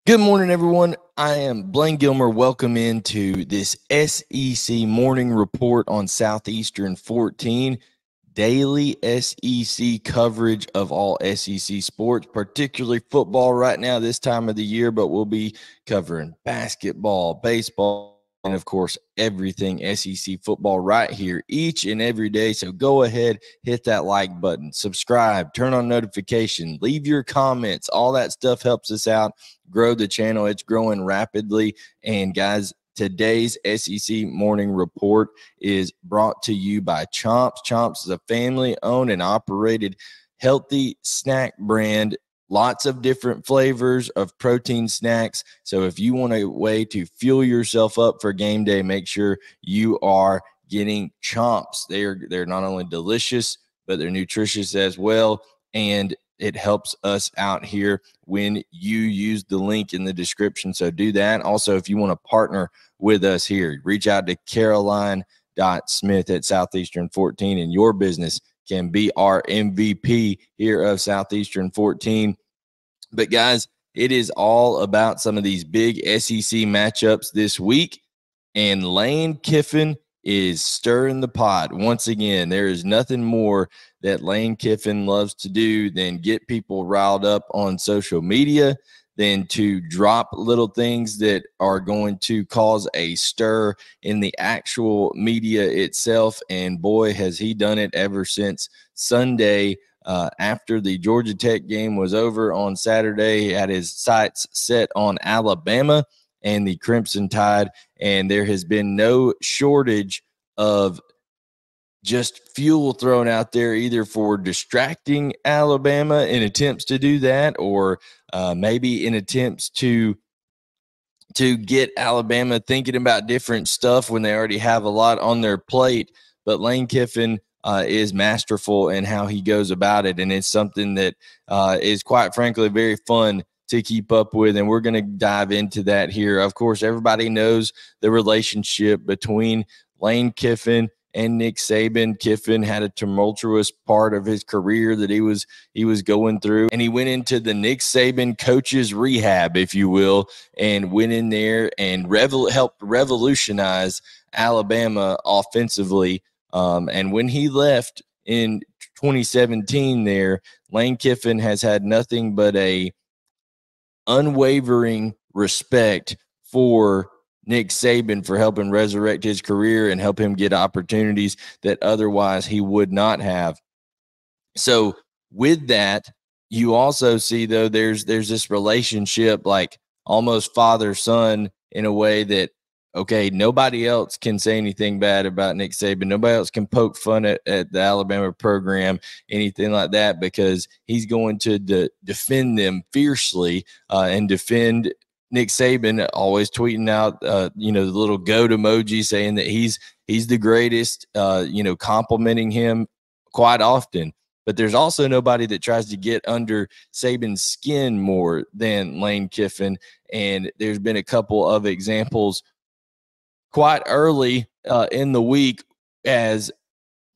Good morning, everyone. I am Blayne Gilmer. Welcome into this SEC morning report on Southeastern 14. Daily SEC coverage of all SEC sports, particularly football right now this time of the year, but we'll be covering basketball, baseball, and of course, everything SEC football right here each and every day. So go ahead, hit that like button, subscribe, turn on notification, leave your comments. All that stuff helps us out, grow the channel. It's growing rapidly. And guys, today's SEC morning report is brought to you by Chomps. Chomps is a family-owned and operated healthy snack brand. Lots of different flavors of protein snacks. So if you want a way to fuel yourself up for game day, make sure you are getting Chomps. They're not only delicious, but they're nutritious as well. And it helps us out here when you use the link in the description. So do that. Also, if you want to partner with us here, reach out to Caroline.Smith at Southeastern 14, and your business can be our MVP here of Southeastern 14. But guys, it is all about some of these big SEC matchups this week, and Lane Kiffin is stirring the pot. Once again, there is nothing more that Lane Kiffin loves to do than get people riled up on social media, than to drop little things that are going to cause a stir in the actual media itself. And boy, has he done it ever since Sunday. After the Georgia Tech game was over on Saturday, he had his sights set on Alabama and the Crimson Tide, and there has been no shortage of just fuel thrown out there, either for distracting Alabama in attempts to do that, or maybe in attempts to get Alabama thinking about different stuff when they already have a lot on their plate. But Lane Kiffin is masterful in how he goes about it, and it's something that is quite frankly very fun to keep up with, and we're going to dive into that here. Of course, everybody knows the relationship between Lane Kiffin and Nick Saban. Kiffin had a tumultuous part of his career that he was going through, and he went into the Nick Saban coaches rehab, if you will, and went in there and helped revolutionize Alabama offensively. And when he left in 2017 there, Lane Kiffin has had nothing but a unwavering respect for Nick Saban for helping resurrect his career and help him get opportunities that otherwise he would not have. So with that, you also see, though, there's this relationship like almost father-son in a way that, okay, nobody else can say anything bad about Nick Saban. Nobody else can poke fun at the Alabama program, anything like that, because he's going to defend them fiercely and defend Nick Saban, always tweeting out, the little goat emoji saying that he's the greatest, complimenting him quite often. But there's also nobody that tries to get under Saban's skin more than Lane Kiffin. And there's been a couple of examples quite early in the week, as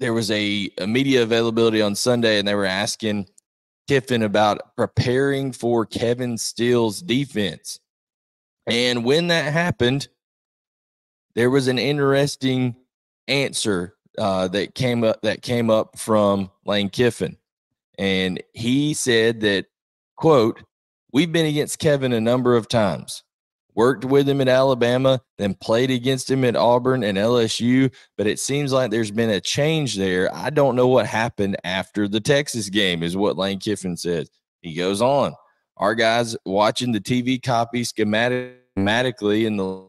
there was a media availability on Sunday, and they were asking Kiffin about preparing for Kevin Steele's defense. And when that happened, there was an interesting answer that came up from Lane Kiffin. And he said that, quote, "We've been against Kevin a number of times. Worked with him at Alabama, then played against him at Auburn and LSU, but it seems like there's been a change there. I don't know what happened after the Texas game," is what Lane Kiffin says. He goes on, "Our guys watching the TV copy schematically in the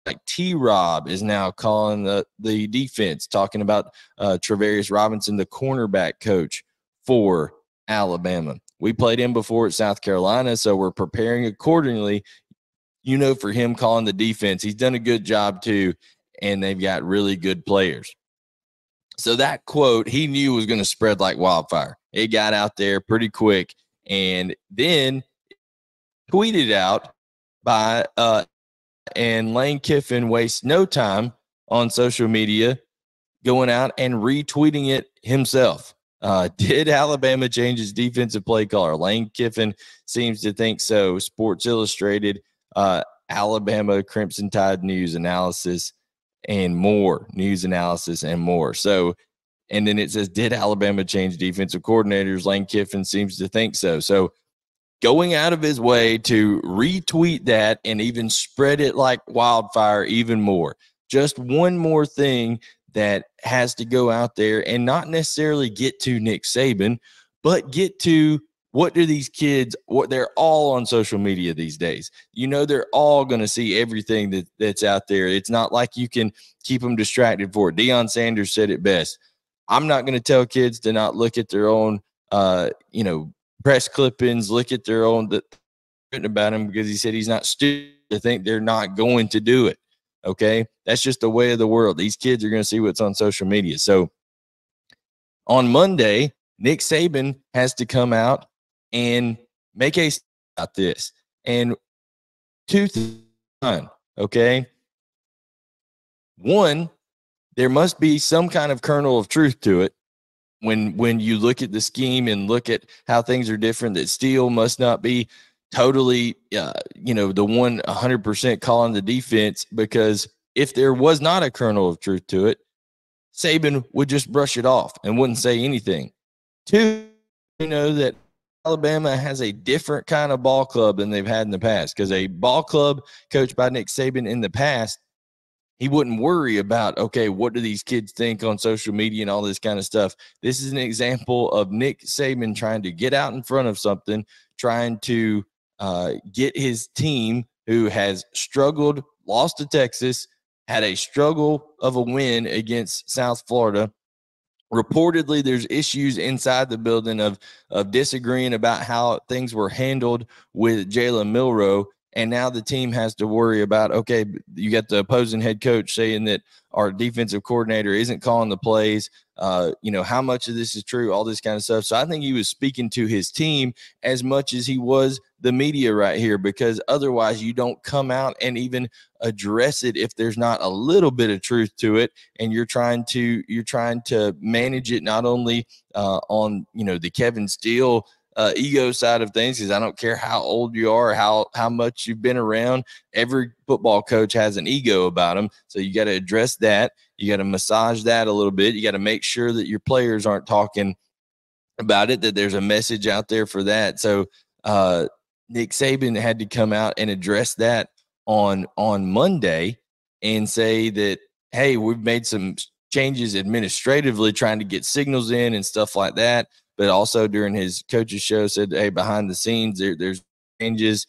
like T-Rob is now calling the defense, talking about Travarius Robinson, the cornerback coach for Alabama. We played him before at South Carolina, so we're preparing accordingly, for him calling the defense. He's done a good job too, and they've got really good players." So that quote he knew was going to spread like wildfire. It got out there pretty quick, and then tweeted out by and Lane Kiffin wastes no time on social media going out and retweeting it himself. Did Alabama change its defensive play caller? Lane Kiffin seems to think so. Sports Illustrated, Alabama Crimson Tide news analysis and more. So, and then it says, did Alabama change defensive coordinators? Lane Kiffin seems to think so. So, going out of his way to retweet that and even spread it like wildfire even more. Just one more thing that has to go out there and not necessarily get to Nick Saban, but get to what do these kids, what they're all on social media these days. You know, they're all going to see everything that's out there. It's not like you can keep them distracted for it. Deion Sanders said it best. I'm not going to tell kids to not look at their own, press clippings, look at their own that written about him, because he said he's not stupid to think they're not going to do it. Okay. That's just the way of the world. These kids are going to see what's on social media. So on Monday, Nick Saban has to come out and make a statement about this. And two things. Okay. One, there must be some kind of kernel of truth to it. When you look at the scheme and look at how things are different, that Steele must not be totally, the 100% calling the defense, because if there was not a kernel of truth to it, Saban would just brush it off and wouldn't say anything. Two, that Alabama has a different kind of ball club than they've had in the past, because a ball club coached by Nick Saban in the past, he wouldn't worry about, okay, what do these kids think on social media and all this kind of stuff. This is an example of Nick Saban trying to get out in front of something, trying to get his team, who has struggled, lost to Texas, had a struggle of a win against South Florida. Reportedly, there's issues inside the building of disagreeing about how things were handled with Jalen Milroe. And now the team has to worry about, okay, you got the opposing head coach saying that our defensive coordinator isn't calling the plays. How much of this is true, all this kind of stuff. So I think he was speaking to his team as much as he was the media right here, because otherwise you don't come out and even address it if there's not a little bit of truth to it. And you're trying to manage it not only on, the Kevin Steele ego side of things, because I don't care how old you are, or how much you've been around. Every football coach has an ego about them. So you got to address that. You got to massage that a little bit. You got to make sure that your players aren't talking about it, that there's a message out there for that. So Nick Saban had to come out and address that on Monday and say that, hey, we've made some changes administratively, trying to get signals in and stuff like that. But also during his coach's show said, hey, behind the scenes, there's changes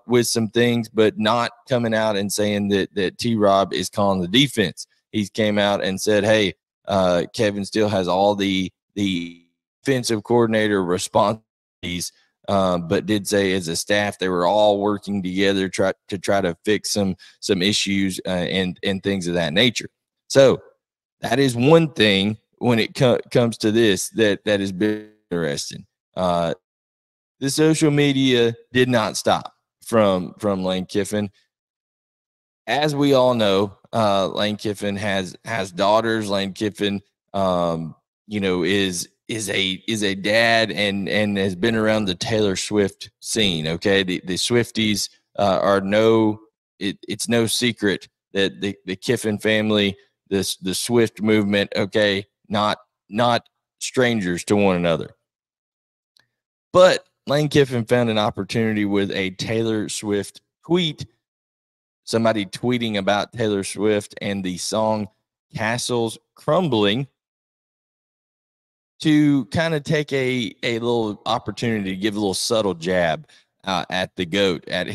with some things, but not coming out and saying that T-Rob is calling the defense. He came out and said, hey, Kevin still has all the defensive coordinator responsibilities, but did say as a staff they were all working together to try to fix some issues and things of that nature. So that is one thing when it comes to this that has been interesting. The social media did not stop from Lane Kiffin. As we all know, Lane Kiffin has daughters. Lane Kiffin, is a dad and has been around the Taylor Swift scene. Okay, the Swifties are it's no secret that the Kiffin family, the Swift movement, okay, not strangers to one another. But Lane Kiffin found an opportunity with a Taylor Swift tweet. Somebody tweeting about Taylor Swift and the song Castles Crumbling, to kind of take a little opportunity to give a little subtle jab at the GOAT, at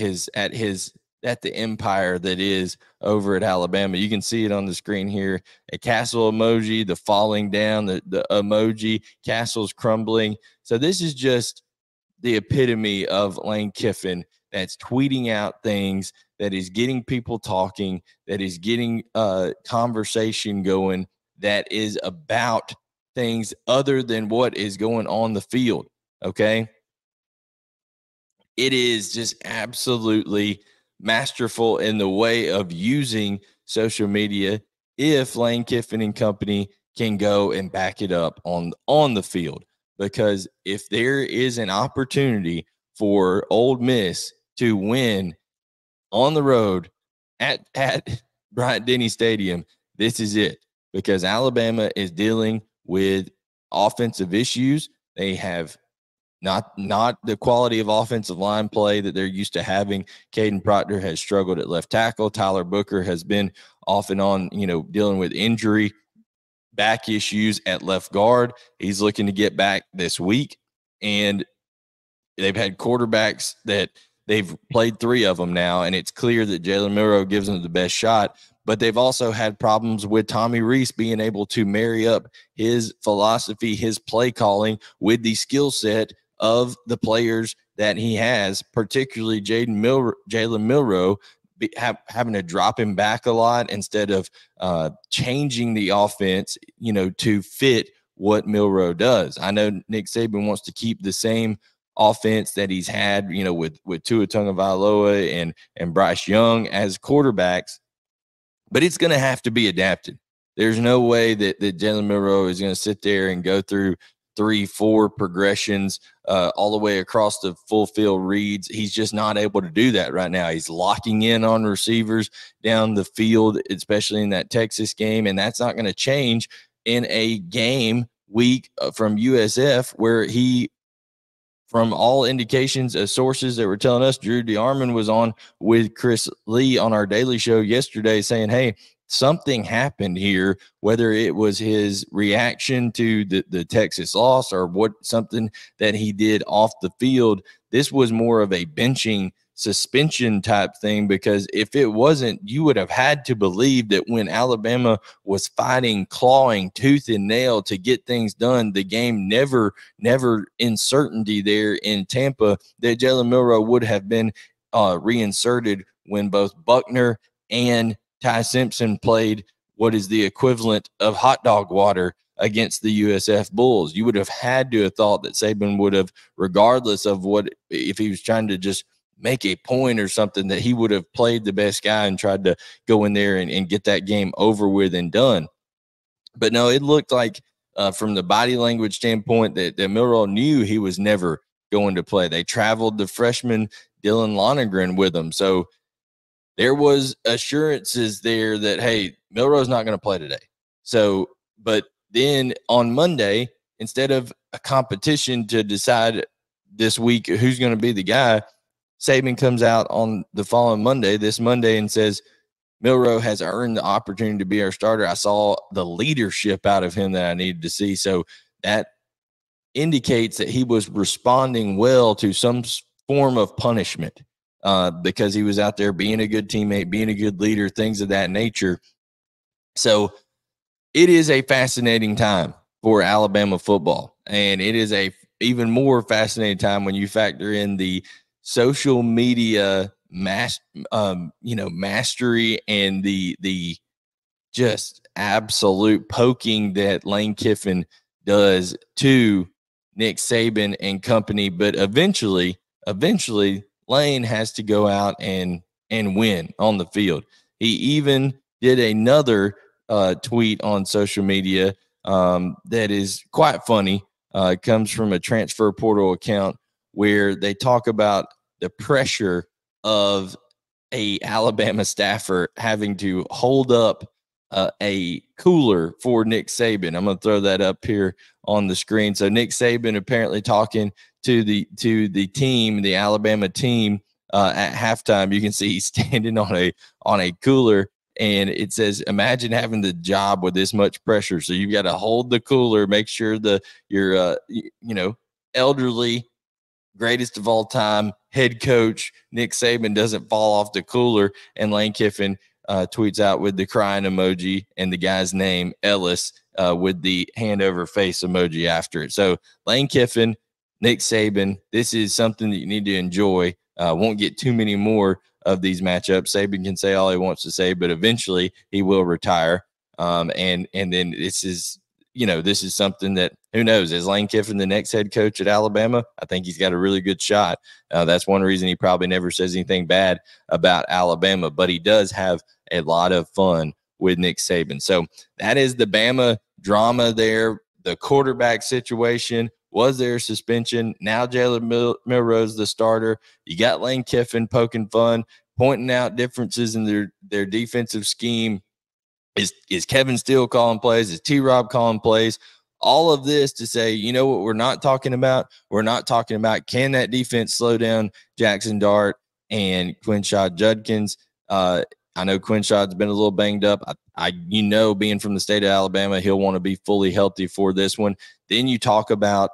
the empire that is over at Alabama. You can see it on the screen here. A castle emoji, the falling down, the emoji, castles crumbling. So this is just the epitome of Lane Kiffin that's tweeting out things, that is getting people talking, that is getting conversation going, that is about things other than what is going on the field. Okay. It is just absolutely masterful in the way of using social media. If Lane Kiffin and company can go and back it up on the field. Because if there is an opportunity for Ole Miss to win on the road at Bryant-Denny Stadium, this is it. Because Alabama is dealing with offensive issues. They have not the quality of offensive line play that they're used to having. Caden Proctor has struggled at left tackle. Tyler Booker has been off and on, dealing with injury, back issues at left guard. He's looking to get back this week. And they've had quarterbacks that they've played 3 of them now, and it's clear that Jalen Milroe gives them the best shot. But they've also had problems with Tommy Rees being able to marry up his philosophy, his play calling with the skill set of the players that he has, particularly Jalen Milroe, having to drop him back a lot instead of changing the offense, to fit what Milroe does. I know Nick Saban wants to keep the same offense that he's had, with Tua Tagovailoa and Bryce Young as quarterbacks, but it's going to have to be adapted. There's no way that Jalen Milroe is going to sit there and go through 3-4 progressions all the way across the full field reads. He's just not able to do that right now. He's locking in on receivers down the field, especially in that Texas game, and that's not going to change in a game week from USF where he, from all indications of sources that were telling us, Drew DeArmond was on with Chris Lee on our daily show yesterday saying, hey, something happened here, whether it was his reaction to the Texas loss or something that he did off the field. This was more of a benching suspension type thing, because if it wasn't, you would have had to believe that when Alabama was fighting, clawing tooth and nail to get things done, the game never in certainty there in Tampa, that Jalen Milroe would have been reinserted when both Buckner and Ty Simpson played what is the equivalent of hot dog water against the USF Bulls. You would have had to have thought that Saban would have, regardless of what, if he was trying to just make a point or something, that he would have played the best guy and tried to go in there and get that game over with and done. But no, it looked like from the body language standpoint that Milroe knew he was never going to play. They traveled the freshman Dylan Lonergan with him. So there was assurances there that, hey, Milroe's not going to play today. So, but then on Monday, instead of a competition to decide this week who's going to be the guy, Saban comes out on the following Monday, this Monday, and says, Milroe has earned the opportunity to be our starter. I saw the leadership out of him that I needed to see. So that indicates that he was responding well to some form of punishment. Because he was out there being a good teammate, being a good leader, things of that nature. So it is a fascinating time for Alabama football. And it is a even more fascinating time when you factor in the social media mastery and the just absolute poking that Lane Kiffin does to Nick Saban and company. But eventually, Lane has to go out and win on the field. He even did another tweet on social media that is quite funny. It comes from a transfer portal account where they talk about the pressure of a Alabama staffer having to hold up a cooler for Nick Saban. I'm going to throw that up here on the screen. So Nick Saban apparently talking to the team, the Alabama team, at halftime. You can see he's standing on a cooler, and it says, imagine having the job with this much pressure. So you've got to hold the cooler, make sure your elderly, greatest of all time head coach Nick Saban doesn't fall off the cooler. And Lane Kiffin tweets out with the crying emoji and the guy's name, Ellis, with the hand over face emoji after it. So Lane Kiffin, Nick Saban, this is something that you need to enjoy. Won't get too many more of these matchups. Saban can say all he wants to say, but eventually he will retire. And then this is something that, who knows, is Lane Kiffin the next head coach at Alabama? I think he's got a really good shot. That's one reason he probably never says anything bad about Alabama, but he does have a lot of fun with Nick Saban. So that is the Bama drama there. The quarterback situation, was there a suspension? Now Jalen Milrose, the starter. You got Lane Kiffin poking fun, pointing out differences in their defensive scheme. Is Kevin Steele calling plays? Is T-Rob calling plays? All of this to say, you know what we're not talking about? We're not talking about, can that defense slow down Jackson Dart and Quinshad Judkins? I know Quinshad's been a little banged up. Being from the state of Alabama, he'll want to be fully healthy for this one. Then you talk about,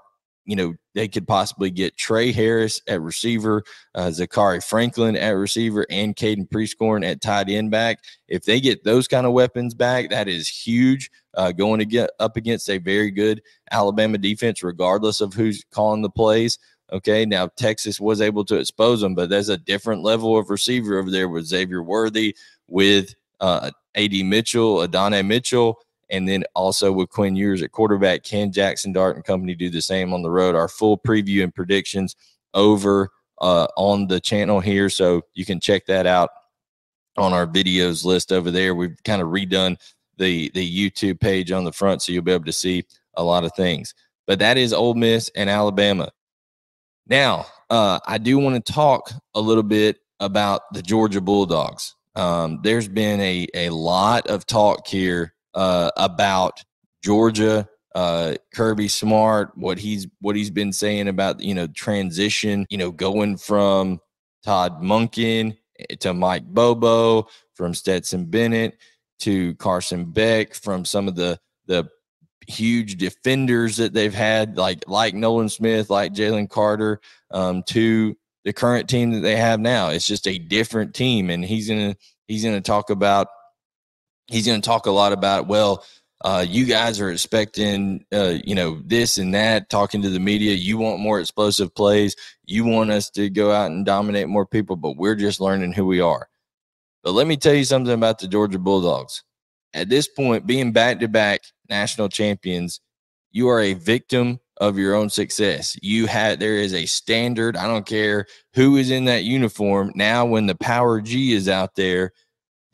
they could possibly get Trey Harris at receiver, Zachary Franklin at receiver, and Caden Prescorn at tight end back. If they get those kind of weapons back, that is huge, going to get up against a very good Alabama defense, regardless of who's calling the plays. Okay, now Texas was able to expose them, but there's a different level of receiver over there with Xavier Worthy, with A.D. Mitchell, Adonai Mitchell, and then also with Quinn Ewers at quarterback. Can Jackson Dart and company do the same on the road? Our full preview and predictions over on the channel here, so you can check that out on our videos list over there. We've kind of redone the YouTube page on the front, so you'll be able to see a lot of things. But that is Ole Miss and Alabama. Now, I do want to talk a little bit about the Georgia Bulldogs. There's been a lot of talk here about Georgia, Kirby Smart, what he's been saying about, transition, going from Todd Monken to Mike Bobo, from Stetson Bennett to Carson Beck, from some of the huge defenders that they've had, like Nolan Smith, like Jalen Carter, to the current team that they have now. It's just a different team, and he's gonna talk a lot about, well, you guys are expecting this and that, talking to the media. You want more explosive plays. You want us to go out and dominate more people, but we're just learning who we are. But let me tell you something about the Georgia Bulldogs. At this point, being back-to-back national champions, you are a victim of your own success. There is a standard. I don't care who is in that uniform. Now, when the Power G is out there,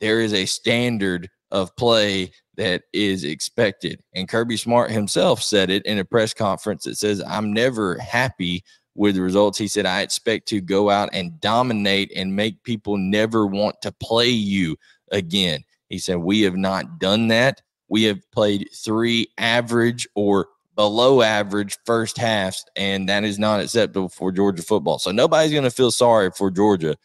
there is a standard of play that is expected. And Kirby Smart himself said it in a press conference that says, I'm never happy with the results. He said, I expect to go out and dominate and make people never want to play you again. He said, we have not done that. We have played 3 average or below average first halves, and that is not acceptable for Georgia football. So nobody's going to feel sorry for Georgia.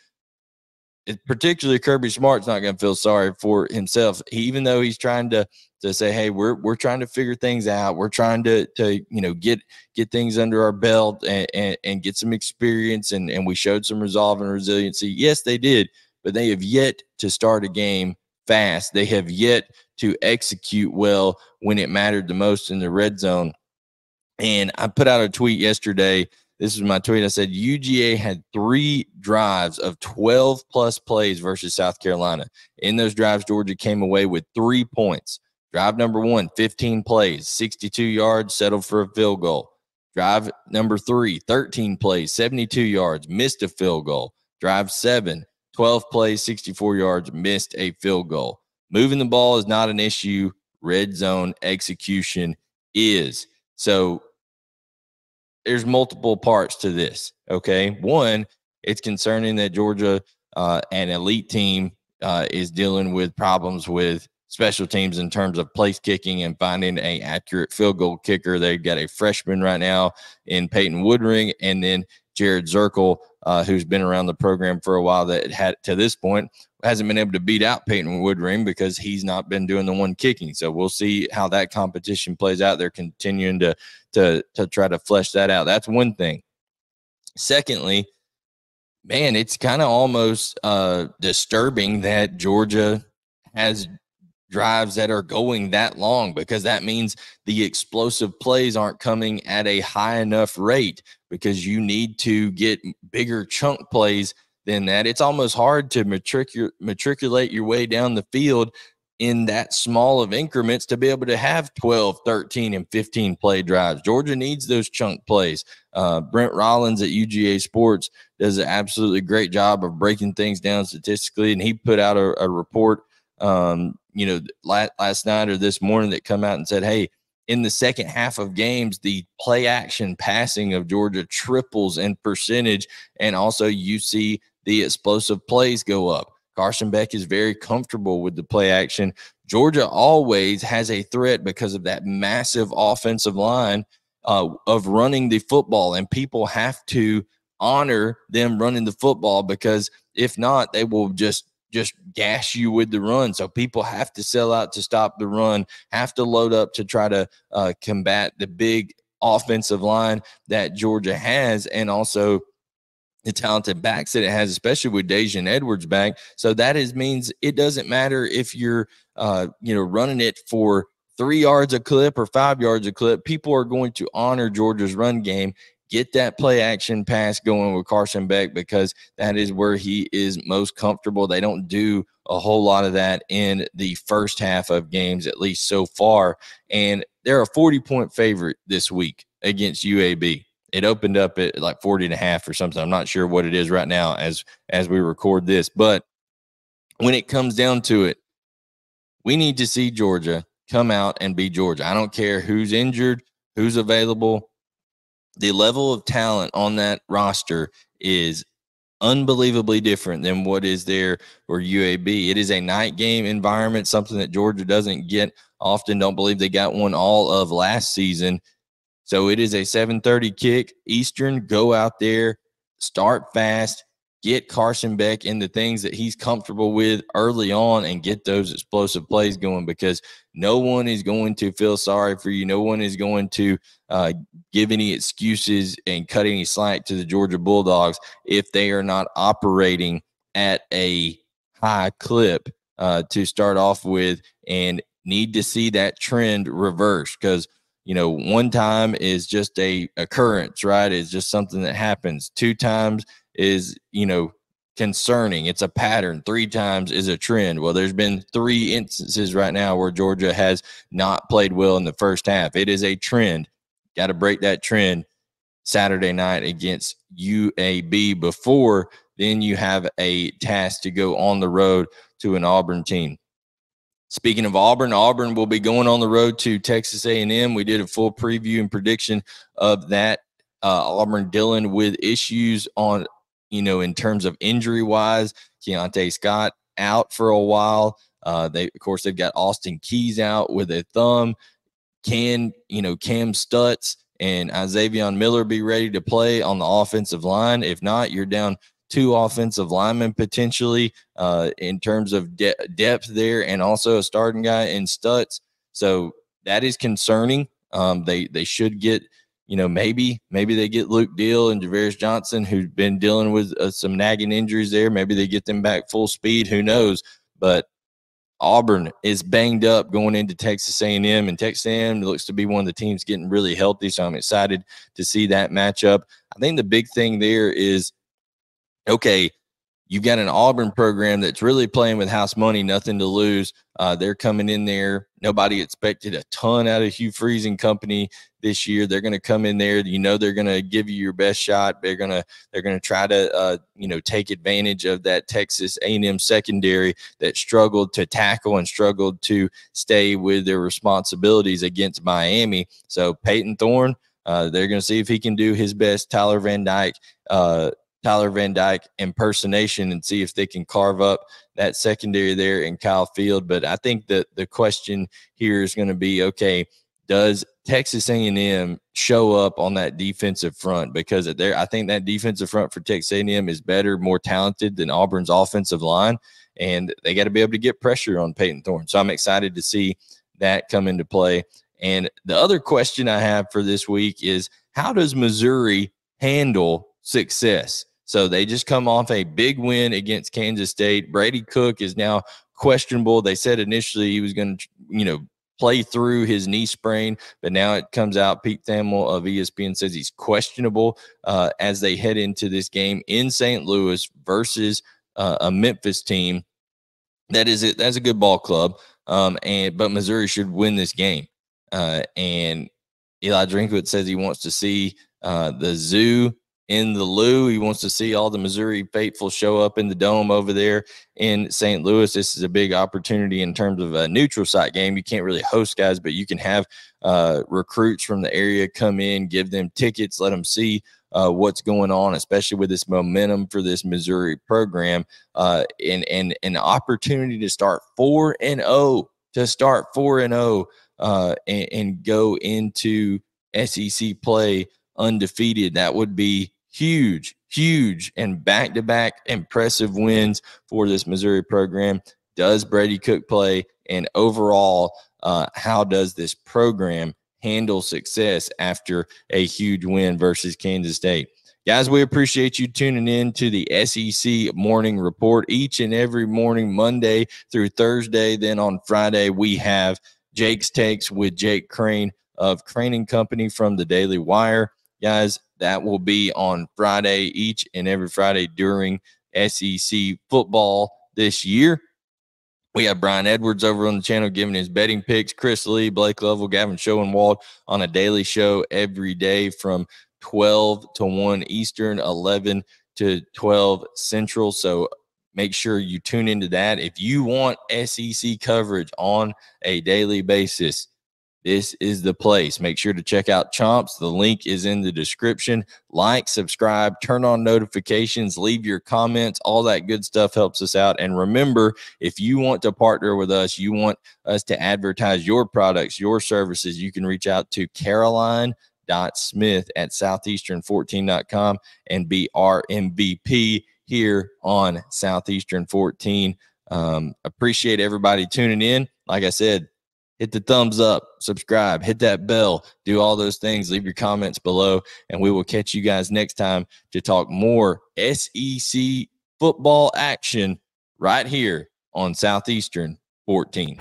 Particularly Kirby Smart's not going to feel sorry for himself, even though he's trying to say, hey, we're trying to figure things out. We're trying to get things under our belt and get some experience, and we showed some resolve and resiliency. Yes, they did, but they have yet to start a game fast. They have yet to execute well when it mattered the most in the red zone. And I put out a tweet yesterday. This is my tweet. I said, UGA had 3 drives of 12-plus plays versus South Carolina. In those drives, Georgia came away with 3 points. Drive number 1, 15 plays, 62 yards, settled for a field goal. Drive number 3, 13 plays, 72 yards, missed a field goal. Drive 7, 12 plays, 64 yards, missed a field goal. Moving the ball is not an issue. Red zone execution is. So there's multiple parts to this, okay? One, it's concerning that Georgia, an elite team, is dealing with problems with special teams in terms of place kicking and finding an accurate field goal kicker. They've got a freshman right now in Peyton Woodring, and then Jared Zirkle, who's been around the program for a while, that had to this point hasn't been able to beat out Peyton Woodring because he's not been doing the one kicking. So we'll see how that competition plays out. They're continuing to try to flesh that out. That's one thing. Secondly, man, it's kind of almost disturbing that Georgia has drives that are going that long, because that means the explosive plays aren't coming at a high enough rate, because you need to get bigger chunk plays than that. It's almost hard to matriculate your way down the field in that small of increments to be able to have 12, 13, and 15 play drives. Georgia needs those chunk plays. Brent Rollins at UGA Sports does an absolutely great job of breaking things down statistically, and he put out a report last night or this morning that come out and said, hey, in the second half of games, the play action passing of Georgia triples in percentage. And also you see the explosive plays go up. Carson Beck is very comfortable with the play action. Georgia always has a threat because of that massive offensive line of running the football, and people have to honor them running the football, because if not, they will just gash you with the run. So people have to sell out to stop the run, have to load up to try to combat the big offensive line that Georgia has, and also the talented backs that it has, especially with Dejan Edwards back. So that means it doesn't matter if you're, running it for 3 yards a clip or 5 yards a clip. People are going to honor Georgia's run game. Get that play action pass going with Carson Beck, because that is where he is most comfortable. They don't do a whole lot of that in the first half of games, at least so far. And they're a 40-point favorite this week against UAB. It opened up at like 40.5 or something. I'm not sure what it is right now as we record this. But when it comes down to it, we need to see Georgia come out and be Georgia. I don't care who's injured, who's available. The level of talent on that roster is unbelievably different than what is there for UAB. It is a night game environment, something that Georgia doesn't get often. Don't believe they got one all of last season. So it is a 7:30 kick Eastern. Go out there, start fast, get Carson Beck in the things that he's comfortable with early on, and get those explosive plays going, because no one is going to feel sorry for you. No one is going to give any excuses and cut any slack to the Georgia Bulldogs if they are not operating at a high clip to start off with, and need to see that trend reverse, because one time is just a occurrence, right? It's just something that happens. 2 times is, concerning. It's a pattern. 3 times is a trend. Well, there's been 3 instances right now where Georgia has not played well in the first half. It is a trend. Got to break that trend Saturday night against UAB before then you have a task to go on the road to an Auburn team. Speaking of Auburn, Auburn will be going on the road to Texas A&M. We did a full preview and prediction of that. Auburn dealing with issues on, in terms of injury-wise. Keontae Scott out for a while. They've got Austin Keys out with a thumb. Cam Stutz and Xavion Miller be ready to play on the offensive line? If not, you're down 2 offensive linemen potentially in terms of depth there, and also a starting guy in Stutz. So that is concerning. They should get, maybe they get Luke Deal and Javarius Johnson, who's been dealing with some nagging injuries there. Maybe they get them back full speed. Who knows? But Auburn is banged up going into Texas A&M, and Texas A&M looks to be one of the teams getting really healthy. So I'm excited to see that matchup. I think the big thing there is, okay, you've got an Auburn program that's really playing with house money, nothing to lose. They're coming in there. Nobody expected a ton out of Hugh Freeze and company this year. They're going to come in there. They're going to give you your best shot. They're going to try to take advantage of that Texas A&M secondary that struggled to tackle and struggled to stay with their responsibilities against Miami. So Peyton Thorne, they're going to see if he can do his best Tyler Van Dyke impersonation and see if they can carve up that secondary there in Kyle Field. But I think that the question here is going to be, okay, does Texas A&M show up on that defensive front? Because I think that defensive front for Texas A&M is better, more talented than Auburn's offensive line, and they got to be able to get pressure on Peyton Thorne. So I'm excited to see that come into play. And the other question I have for this week is, how does Missouri handle success? So they just come off a big win against Kansas State. Brady Cook is now questionable. They said initially he was going to, play through his knee sprain, but now it comes out, Pete Thamel of ESPN says he's questionable as they head into this game in St. Louis versus a Memphis team. That's a good ball club, but Missouri should win this game. And Eli Drinkwitz says he wants to see the zoo in the Lou. He wants to see all the Missouri faithful show up in the dome over there in St. Louis. This is a big opportunity in terms of a neutral site game. You can't really host guys, but you can have recruits from the area come in, give them tickets, let them see what's going on, especially with this momentum for this Missouri program, and an opportunity to start 4-0, and go into SEC play undefeated. That would be huge, and back-to-back impressive wins for this Missouri program. Does Brady Cook play? And overall, how does this program handle success after a huge win versus Kansas State? Guys, we appreciate you tuning in to the SEC Morning Report each and every morning, Monday through Thursday. Then on Friday, we have Jake's Takes with Jake Crane of Crane & Company from the Daily Wire. Guys, that will be on Friday, each and every Friday during SEC football this year. We have Brian Edwards over on the channel giving his betting picks. Chris Lee, Blake Lovell, Gavin Schoenwald on a daily show every day from 12 to 1 Eastern, 11 to 12 Central. So make sure you tune into that. If you want SEC coverage on a daily basis, this is the place. Make sure to check out Chomps. The link is in the description. Like, subscribe, turn on notifications, leave your comments. All that good stuff helps us out. And remember, if you want to partner with us, you want us to advertise your products, your services, you can reach out to Caroline.Smith@Southeastern14.com and be our MVP here on Southeastern 14. Appreciate everybody tuning in. Like I said, hit the thumbs up, subscribe, hit that bell, do all those things. Leave your comments below, and we will catch you guys next time to talk more SEC football action right here on Southeastern 14.